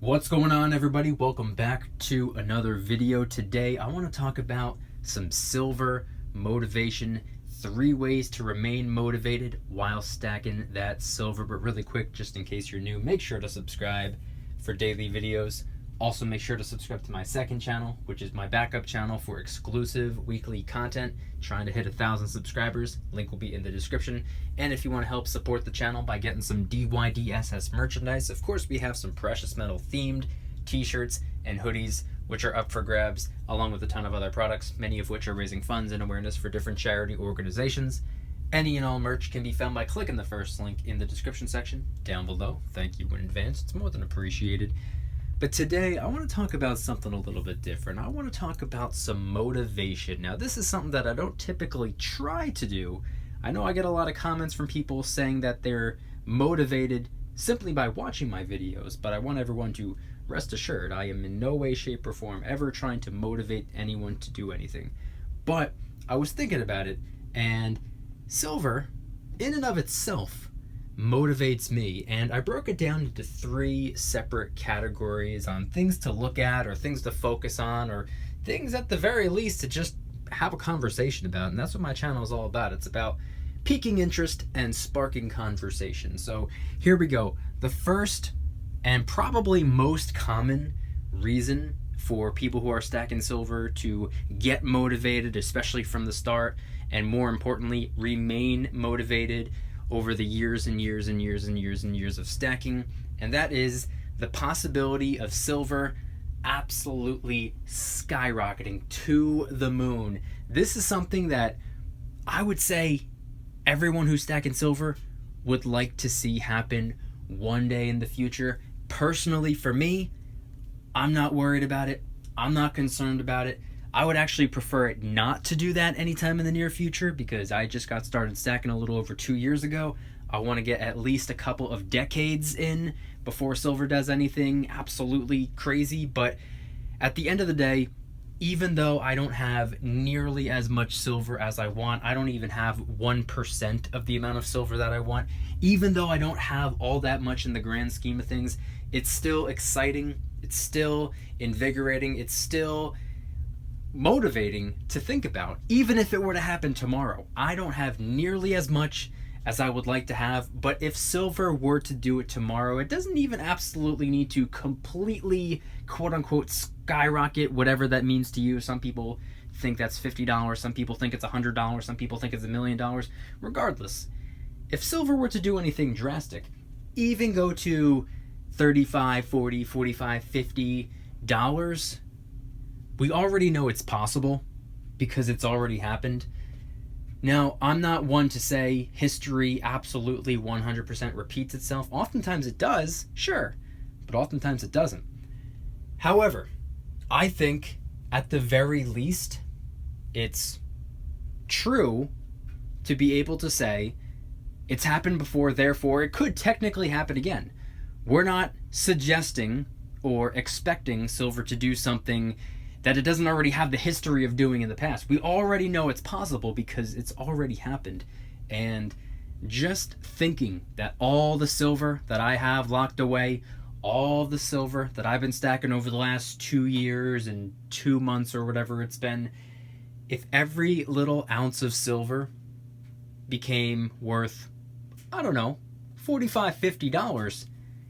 What's going on, everybody? Welcome back to another video. Today I want to talk about some silver motivation, 3 ways to remain motivated while stacking that silver. But really quick, just in case you're new, make sure to subscribe for daily videos. Also make sure to subscribe to my second channel, which is my backup channel for exclusive weekly content. Trying to hit 1,000 subscribers. Link will be in the description. And if you want to help support the channel by getting some DYDSS merchandise, of course we have some precious metal themed t-shirts and hoodies which are up for grabs, along with a ton of other products, many of which are raising funds and awareness for different charity organizations. Any and all merch can be found by clicking the first link in the description section down below. Thank you in advance. It's more than appreciated. But today, I want to talk about something a little bit different. I want to talk about some motivation. Now, this is something that I don't typically try to do. I know I get a lot of comments from people saying that they're motivated simply by watching my videos, but I want everyone to rest assured I am in no way, shape, or form ever trying to motivate anyone to do anything. But I was thinking about it, and silver, in and of itself, motivates me, and I broke it down into 3 separate categories on things to look at or things to focus on or things at the very least to just have a conversation about. And that's what my channel is all about. It's about piquing interest and sparking conversation. So here we go. The first and probably most common reason for people who are stacking silver to get motivated, especially from the start, and more importantly remain motivated over the years and years and years and years and years of stacking, and that is the possibility of silver absolutely skyrocketing to the moon. This is something that I would say everyone who's stacking silver would like to see happen one day in the future. Personally, for me, I'm not worried about it. I'm not concerned about it. I would actually prefer it not to do that anytime in the near future, because I just got started stacking a little over 2 years ago. I want to get at least a couple of decades in before silver does anything absolutely crazy. But at the end of the day, even though I don't have nearly as much silver as I want, I don't even have 1% of the amount of silver that I want, even though I don't have all that much in the grand scheme of things, it's still exciting, it's still invigorating, it's still motivating to think about. Even if it were to happen tomorrow, I don't have nearly as much as I would like to have, but if silver were to do it tomorrow, it doesn't even absolutely need to completely quote-unquote skyrocket, whatever that means to you. Some people think that's $50, some people think it's $100, some people think it's $1 million. Regardless, if silver were to do anything drastic, even go to $35, $40, $45, $50, we already know it's possible because it's already happened. Now, I'm not one to say history absolutely 100% repeats itself. Oftentimes it does, sure, but oftentimes it doesn't. However, I think at the very least, it's true to be able to say it's happened before, therefore it could technically happen again. We're not suggesting or expecting silver to do something that it doesn't already have the history of doing in the past. We already know it's possible because it's already happened. And just thinking that all the silver that I have locked away, all the silver that I've been stacking over the last 2 years and 2 months or whatever it's been, if every little ounce of silver became worth, I don't know, $45, $50,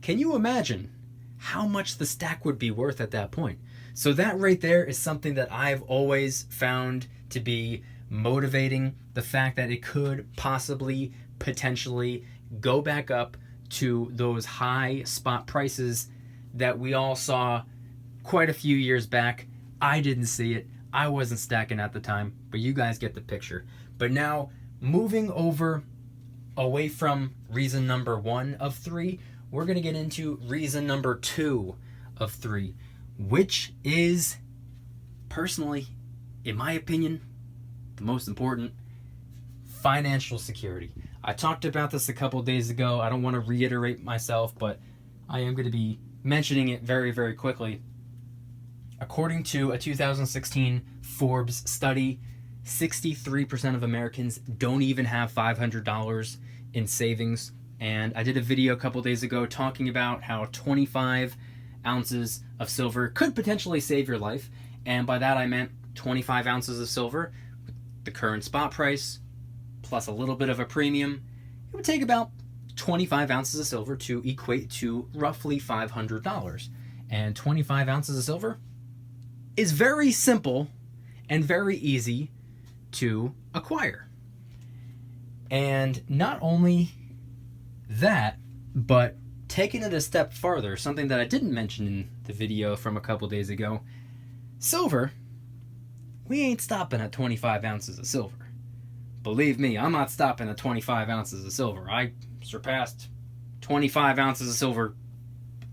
can you imagine how much the stack would be worth at that point? So that right there is something that I've always found to be motivating. The fact that it could possibly, potentially go back up to those high spot prices that we all saw quite a few years back. I didn't see it. I wasn't stacking at the time, but you guys get the picture. But now, moving over away from reason number 1 of 3, we're going to get into reason number 2 of 3. Which is, personally, in my opinion, the most important: financial security. I talked about this a couple days ago. I don't want to reiterate myself, but I am going to be mentioning it very, very quickly. According to a 2016 Forbes study, 63% of Americans don't even have $500 in savings. And I did a video a couple days ago talking about how 25 ounces of silver could potentially save your life. And by that I meant 25 ounces of silver, the current spot price, plus a little bit of a premium. It would take about 25 ounces of silver to equate to roughly $500. And 25 ounces of silver is very simple and very easy to acquire. And not only that, but taking it a step farther, something that I didn't mention in the video from a couple days ago, silver, we ain't stopping at 25 ounces of silver. Believe me, I'm not stopping at 25 ounces of silver. I surpassed 25 ounces of silver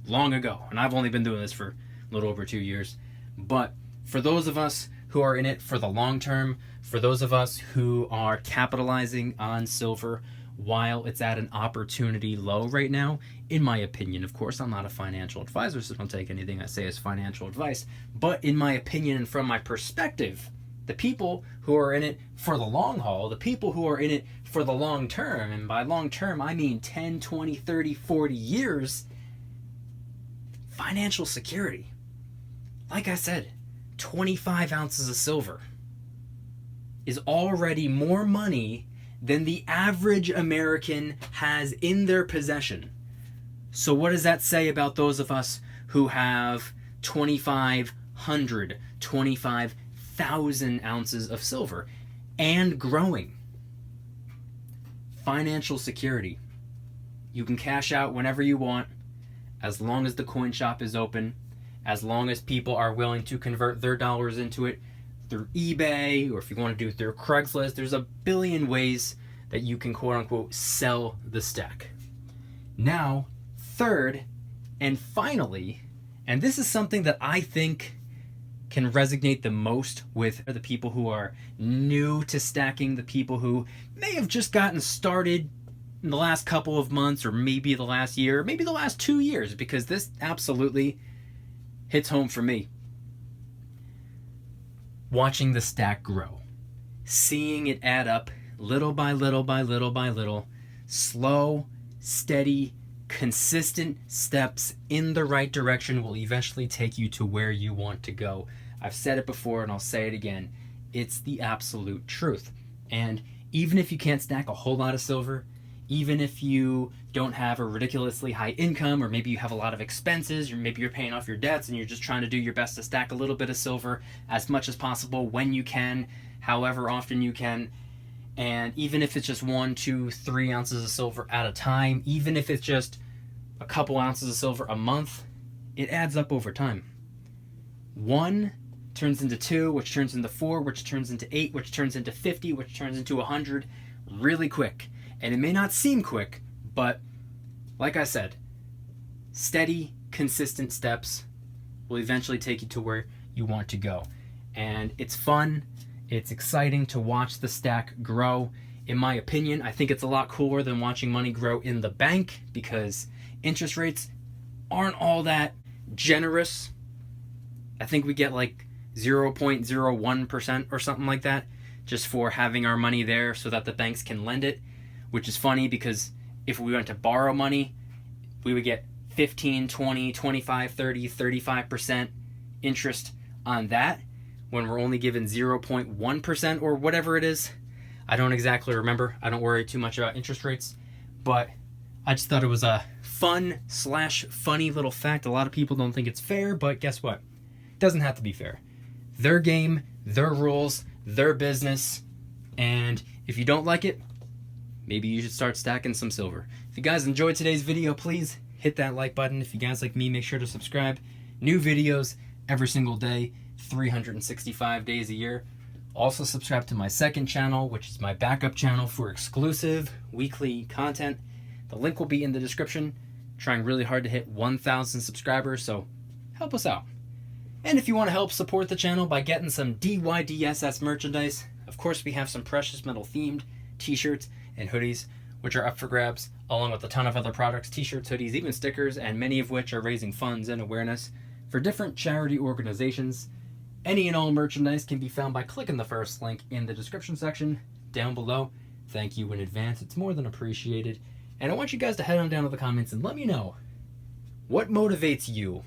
long ago, and I've only been doing this for a little over 2 years. But for those of us who are in it for the long term, for those of us who are capitalizing on silver while it's at an opportunity low right now, in my opinion, of course, I'm not a financial advisor, so don't take anything I say as financial advice, but in my opinion and from my perspective, the people who are in it for the long haul, the people who are in it for the long term, and by long term I mean 10, 20, 30, 40 years, financial security. Like I said, 25 ounces of silver is already more money than the average American has in their possession. So what does that say about those of us who have 2,500, 25,000 ounces of silver and growing? Financial security. You can cash out whenever you want, as long as the coin shop is open, as long as people are willing to convert their dollars into it through eBay, or if you want to do it through Craigslist. There's a billion ways that you can quote unquote sell the stack. Now, third and finally, and this is something that I think can resonate the most with the people who are new to stacking, the people who may have just gotten started in the last couple of months, or maybe the last year, maybe the last 2 years, because this absolutely hits home for me. Watching the stack grow, seeing it add up little by little by little by little, slow, steady, consistent steps in the right direction will eventually take you to where you want to go. I've said it before and I'll say it again. It's the absolute truth. And even if you can't stack a whole lot of silver, even if you don't have a ridiculously high income, or maybe you have a lot of expenses, or maybe you're paying off your debts and you're just trying to do your best to stack a little bit of silver as much as possible when you can, however often you can, and even if it's just 1, 2, 3 ounces of silver at a time, even if it's just a couple ounces of silver a month, it adds up over time. 1 turns into 2, which turns into 4, which turns into 8, which turns into 50, which turns into 100 really quick. And it may not seem quick, but like I said, steady, consistent steps will eventually take you to where you want to go. And it's fun, it's exciting to watch the stack grow. In my opinion, I think it's a lot cooler than watching money grow in the bank, because interest rates aren't all that generous. I think we get like 0.01% or something like that just for having our money there so that the banks can lend it, which is funny because if we went to borrow money, we would get 15, 20, 25, 30, 35% interest on that when we're only given 0.1% or whatever it is. I don't exactly remember. I don't worry too much about interest rates, but I just thought it was a fun/funny little fact. A lot of people don't think it's fair, but guess what? It doesn't have to be fair. Their game, their rules, their business, and if you don't like it, maybe you should start stacking some silver. If you guys enjoyed today's video, please hit that like button. If you guys like me, make sure to subscribe. New videos every single day, 365 days a year. Also subscribe to my second channel, which is my backup channel for exclusive weekly content. The link will be in the description. Trying really hard to hit 1,000 subscribers, so help us out. And if you want to help support the channel by getting some DYDSS merchandise, of course we have some precious metal themed t-shirts and hoodies, which are up for grabs, along with a ton of other products, t-shirts, hoodies, even stickers, and many of which are raising funds and awareness for different charity organizations. Any and all merchandise can be found by clicking the first link in the description section down below. Thank you in advance, it's more than appreciated. And I want you guys to head on down to the comments and let me know what motivates you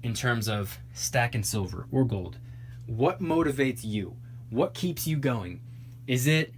in terms of stacking silver or gold? What motivates you? What keeps you going? Is it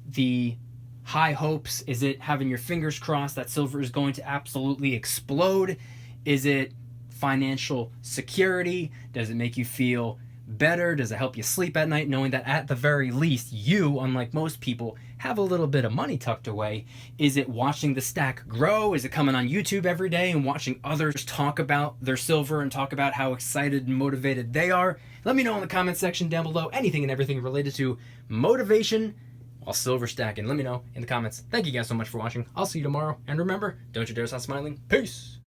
the high hopes? Is it having your fingers crossed that silver is going to absolutely explode? Is it financial security? Does it make you feel better? Does it help you sleep at night knowing that at the very least you, unlike most people, have a little bit of money tucked away? Is it watching the stack grow? Is it coming on YouTube every day and watching others talk about their silver and talk about how excited and motivated they are? Let me know in the comment section down below anything and everything related to motivation while silver stacking. Let me know in the comments. Thank you guys so much for watching. I'll see you tomorrow. And remember, don't you dare stop smiling. Peace!